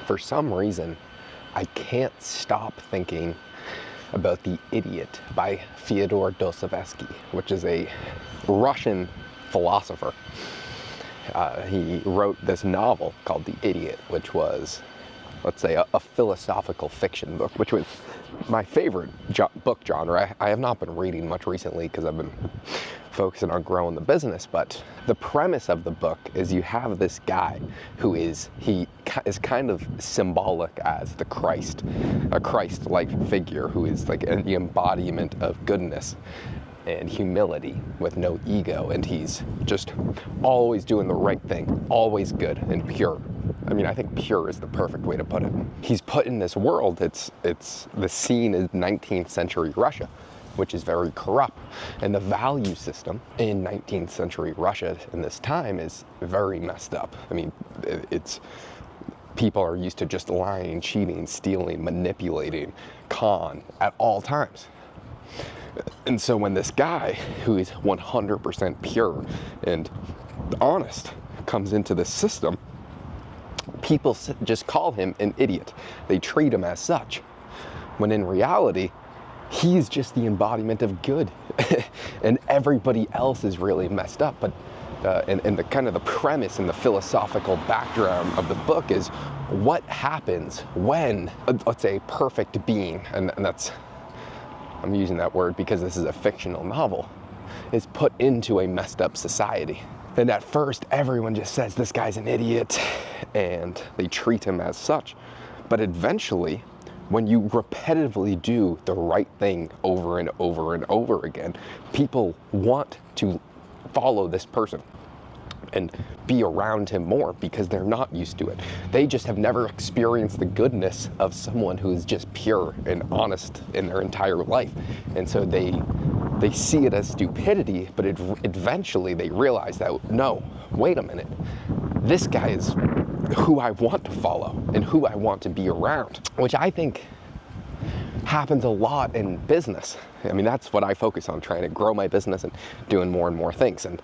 for some reason, I can't stop thinking about The Idiot by Fyodor Dostoevsky, which is a Russian philosopher. He wrote this novel called The Idiot, which was, let's say, a philosophical fiction book, which was my favorite book genre. I have not been reading much recently because I've been focusing on growing the business, but the premise of the book is you have this guy who is kind of symbolic as the Christ, a Christ-like figure who is like the embodiment of goodness and humility with no ego, and he's just always doing the right thing, always good and pure. I mean, I think pure is the perfect way to put it. He's put in this world, the scene is 19th century Russia, which is very corrupt. And the value system in 19th century Russia in this time is very messed up. I mean, people are used to just lying, cheating, stealing, manipulating, con at all times. And so when this guy who is 100% pure and honest comes into this system, people just call him an idiot. They treat him as such, when in reality, he's just the embodiment of good, and everybody else is really messed up. But and the kind of the premise and the philosophical background of the book is what happens when, let's say, a perfect being, and that's, I'm using that word because this is a fictional novel, is put into a messed up society. And at first, everyone just says, this guy's an idiot, and they treat him as such. But eventually, when you repetitively do the right thing over and over and over again, people want to follow this person and be around him more because they're not used to it. They just have never experienced the goodness of someone who is just pure and honest in their entire life. And so they see it as stupidity, but eventually they realize that, no, wait a minute, this guy is who I want to follow and who I want to be around, which I think happens a lot in business. I mean, that's what I focus on, trying to grow my business and doing more and more things. And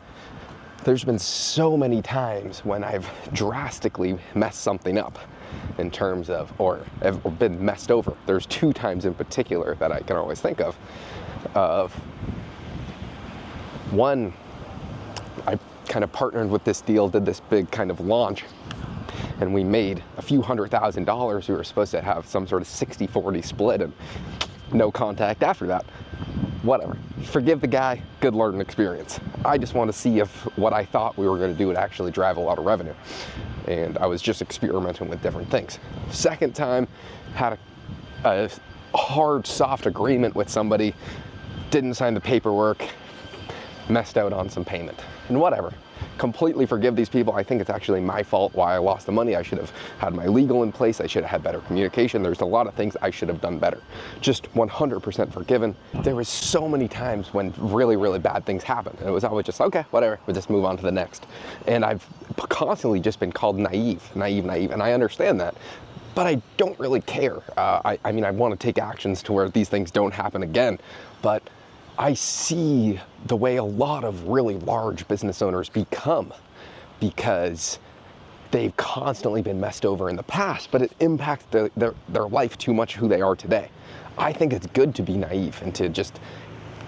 there's been so many times when I've drastically messed something up in terms of, or have been messed over. There's 2 times in particular that I can always think of. One, I kind of partnered with this deal, did this big kind of launch, and we made a few $100,000. We were supposed to have some sort of 60-40 split, and no contact after that. Whatever. Forgive the guy, good learning experience. I just want to see if what I thought we were going to do would actually drive a lot of revenue. And I was just experimenting with different things. Second time, had a hard, soft agreement with somebody, didn't sign the paperwork, messed out on some payment, and whatever. Completely forgive these people. I think it's actually my fault why I lost the money. I should have had my legal in place. I should have had better communication. There's a lot of things I should have done better. Just 100% forgiven. There was so many times when really, really bad things happened. And it was always just, okay, whatever, we'll just move on to the next. And I've constantly just been called naive. And I understand that. But I don't really care. I mean, I want to take actions to where these things don't happen again. But I see the way a lot of really large business owners become because they've constantly been messed over in the past, but it impacts their life too much who they are today. I think it's good to be naive and to just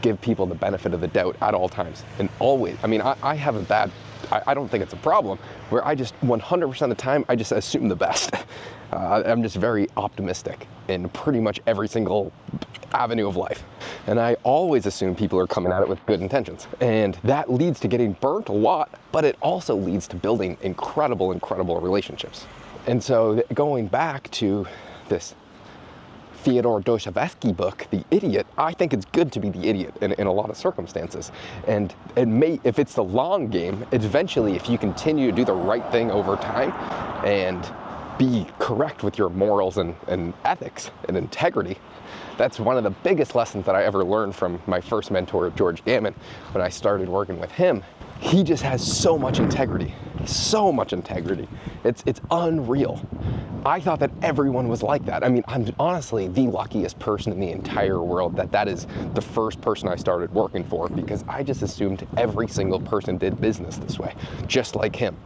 give people the benefit of the doubt at all times and always. I mean, I have a bad, I don't think it's a problem, where I just 100% of the time, I just assume the best. I'm just very optimistic in pretty much every single avenue of life. And I always assume people are coming at it with good intentions. And that leads to getting burnt a lot, but it also leads to building incredible, incredible relationships. And so going back to this Fyodor Dostoevsky book, The Idiot, I think it's good to be the idiot in a lot of circumstances. And it may, if it's the long game, eventually if you continue to do the right thing over time and be correct with your morals and ethics and integrity, that's one of the biggest lessons that I ever learned from my first mentor, George Gammon, when I started working with him. He just has so much integrity, so much integrity. It's unreal. I thought that everyone was like that. I mean, I'm honestly the luckiest person in the entire world that is the first person I started working for, because I just assumed every single person did business this way, just like him.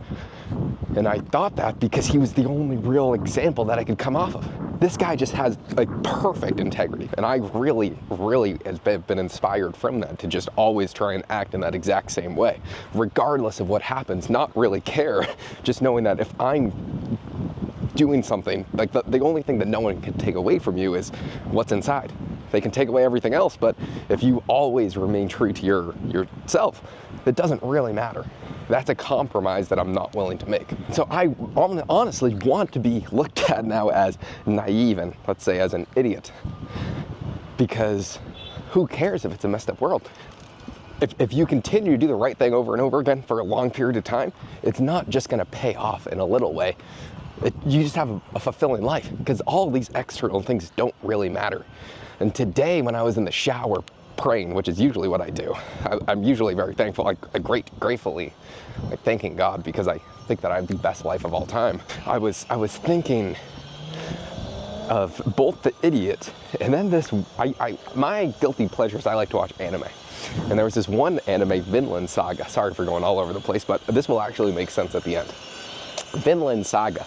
And I thought that because he was the only real example that I could come off of. This guy just has like perfect integrity. And I really have been inspired from that to just always try and act in that exact same way, regardless of what happens, not really care, just knowing that if I'm doing something, like the only thing that no one can take away from you is what's inside. They can take away everything else, but if you always remain true to yourself, it doesn't really matter. That's a compromise that I'm not willing to make. So I honestly want to be looked at now as naive and, let's say, as an idiot. Because who cares if it's a messed up world? If you continue to do the right thing over and over again for a long period of time, it's not just gonna pay off in a little way. You just have a fulfilling life, because all these external things don't really matter. And today, when I was in the shower praying, which is usually what I do, I'm usually very thankful, gratefully thanking God, because I think that I have the best life of all time. I was thinking of both the idiot and then this. My guilty pleasures, I like to watch anime. And there was this one anime, Vinland Saga. Sorry for going all over the place, but this will actually make sense at the end. Vinland Saga,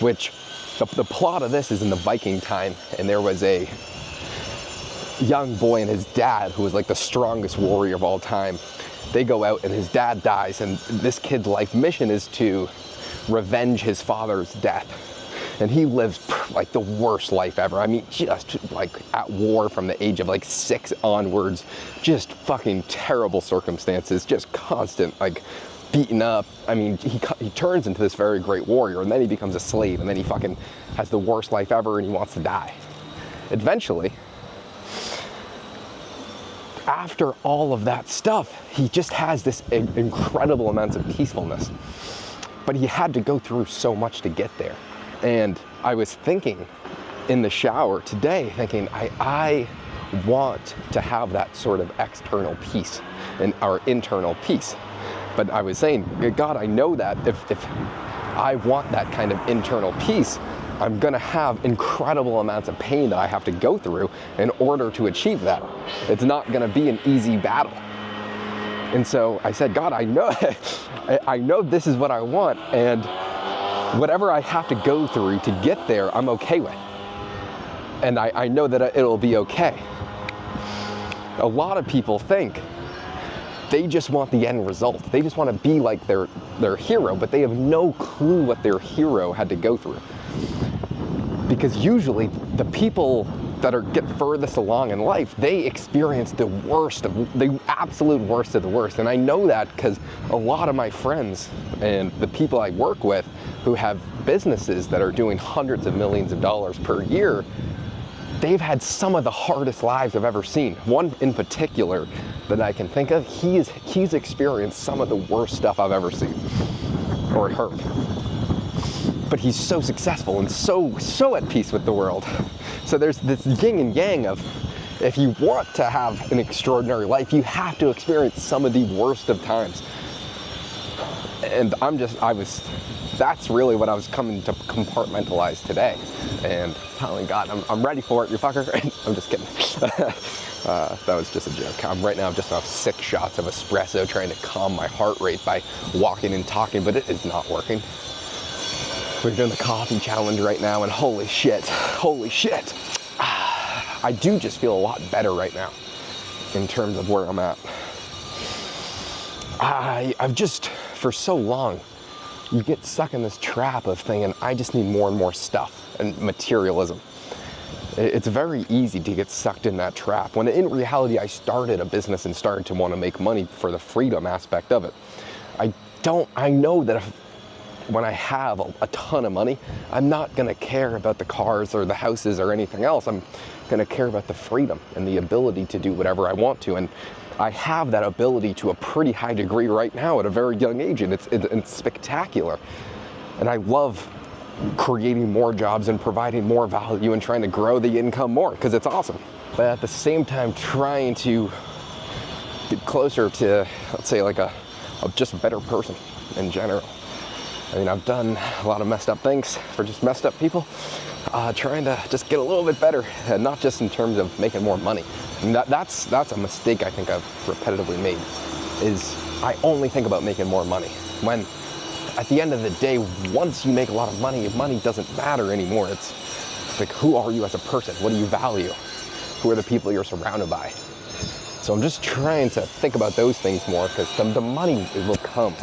which the plot of this is in the Viking time, and there was a young boy and his dad who was like the strongest warrior of all time. They go out and his dad dies, and this kid's life mission is to revenge his father's death. And he lives like the worst life ever. I mean, just like at war from the age of like 6 onwards, just fucking terrible circumstances, just constant like beaten up. I mean, he turns into this very great warrior, and then he becomes a slave, and then he fucking has the worst life ever, and he wants to die. Eventually, after all of that stuff, he just has this incredible amounts of peacefulness. But he had to go through so much to get there. And I was thinking in the shower today, thinking, I want to have that sort of external peace or internal peace. But I was saying, God, I know that if I want that kind of internal peace, I'm gonna have incredible amounts of pain that I have to go through in order to achieve that. It's not gonna be an easy battle. And so I said, God, I know this is what I want, and whatever I have to go through to get there, I'm okay with. And I know that it'll be okay. A lot of people think they just want the end result. They just want to be like their hero, but they have no clue what their hero had to go through. Because usually the people that get furthest along in life, they experience the absolute worst of the worst. And I know that because a lot of my friends and the people I work with who have businesses that are doing hundreds of millions of dollars per year, they've had some of the hardest lives I've ever seen. One in particular that I can think of, he's experienced some of the worst stuff I've ever seen or heard. But he's so successful and so at peace with the world. So there's this yin and yang of, if you want to have an extraordinary life, you have to experience some of the worst of times. And that's really what I was coming to compartmentalize today. And telling God, I'm ready for it, you fucker. I'm just kidding. That was just a joke. Right now I'm just off 6 shots of espresso trying to calm my heart rate by walking and talking, but it is not working. We're doing the coffee challenge right now, and holy shit. I do just feel a lot better right now in terms of where I'm at. I've just, for so long, you get stuck in this trap of thinking, I just need more and more stuff and materialism. It's very easy to get sucked in that trap, when in reality I started a business and started to want to make money for the freedom aspect of it. I know that when I have a ton of money, I'm not gonna care about the cars or the houses or anything else. I'm gonna care about the freedom and the ability to do whatever I want to. And I have that ability to a pretty high degree right now at a very young age, and it's spectacular. And I love creating more jobs and providing more value and trying to grow the income more, because it's awesome. But at the same time, trying to get closer to, let's say, like a just better person in general. I mean, I've done a lot of messed up things for just messed up people, trying to just get a little bit better, and not just in terms of making more money. And that's a mistake I think I've repetitively made, is I only think about making more money. When at the end of the day, once you make a lot of money, money doesn't matter anymore. It's like, who are you as a person? What do you value? Who are the people you're surrounded by? So I'm just trying to think about those things more, because the money will come.